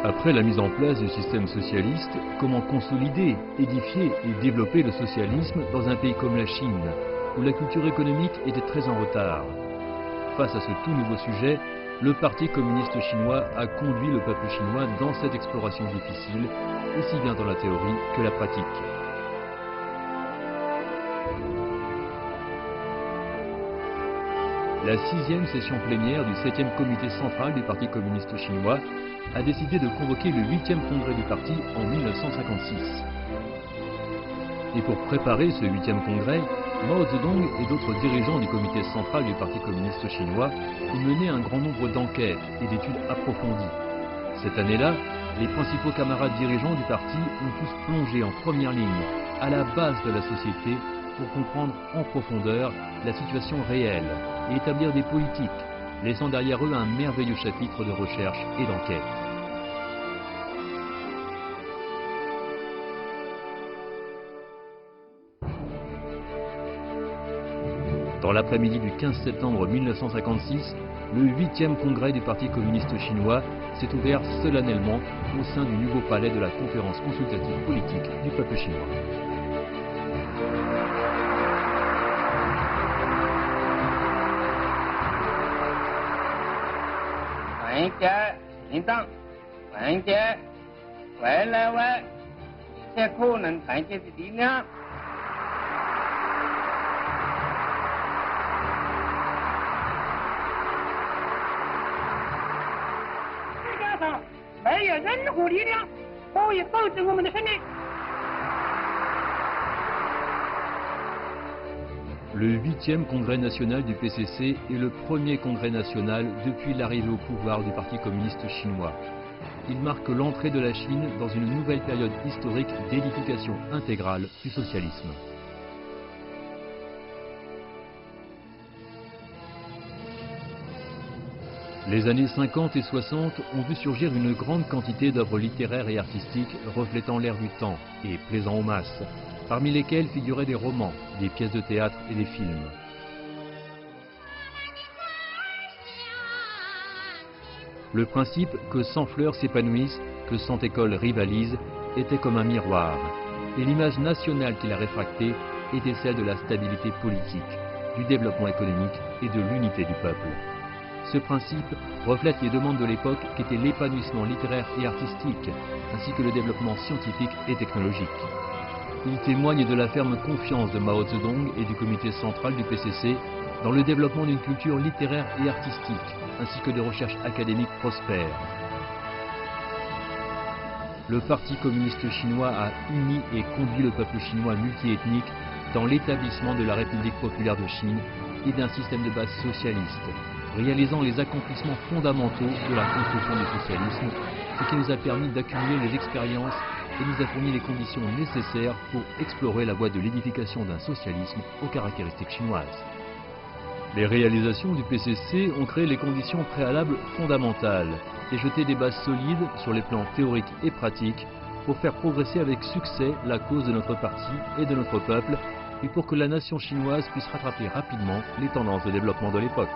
Après la mise en place du système socialiste, comment consolider, édifier et développer le socialisme dans un pays comme la Chine, où la culture économique était très en retard? Face à ce tout nouveau sujet, le Parti communiste chinois a conduit le peuple chinois dans cette exploration difficile, aussi bien dans la théorie que la pratique. La 6e session plénière du 7e comité central du Parti communiste chinois a décidé de convoquer le 8e congrès du parti en 1956. Et pour préparer ce 8e congrès, Mao Zedong et d'autres dirigeants du comité central du Parti communiste chinois ont mené un grand nombre d'enquêtes et d'études approfondies. Cette année-là, les principaux camarades dirigeants du parti ont tous plongé en première ligne, à la base de la société, pour comprendre en profondeur la situation réelle et établir des politiques, laissant derrière eux un merveilleux chapitre de recherche et d'enquête. Dans l'après-midi du 15 septembre 1956, le 8e congrès du Parti communiste chinois s'est ouvert solennellement au sein du nouveau palais de la conférence consultative politique du peuple chinois. Le 8e congrès national du PCC est le premier congrès national depuis l'arrivée au pouvoir du Parti communiste chinois. Il marque l'entrée de la Chine dans une nouvelle période historique d'édification intégrale du socialisme. Les années 50 et 60 ont vu surgir une grande quantité d'œuvres littéraires et artistiques reflétant l'air du temps et plaisant aux masses, parmi lesquelles figuraient des romans, des pièces de théâtre et des films. Le principe que 100 fleurs s'épanouissent, que 100 écoles rivalisent, était comme un miroir, et l'image nationale qui la réfractait était celle de la stabilité politique, du développement économique et de l'unité du peuple. Ce principe reflète les demandes de l'époque qui étaient l'épanouissement littéraire et artistique, ainsi que le développement scientifique et technologique. Il témoigne de la ferme confiance de Mao Zedong et du comité central du PCC dans le développement d'une culture littéraire et artistique, ainsi que de recherches académiques prospères. Le Parti communiste chinois a uni et conduit le peuple chinois multiethnique dans l'établissement de la République populaire de Chine et d'un système de base socialiste, réalisant les accomplissements fondamentaux de la construction du socialisme, ce qui nous a permis d'accumuler les expériences et nous a fourni les conditions nécessaires pour explorer la voie de l'édification d'un socialisme aux caractéristiques chinoises. Les réalisations du PCC ont créé les conditions préalables fondamentales et jeté des bases solides sur les plans théoriques et pratiques pour faire progresser avec succès la cause de notre parti et de notre peuple et pour que la nation chinoise puisse rattraper rapidement les tendances de développement de l'époque.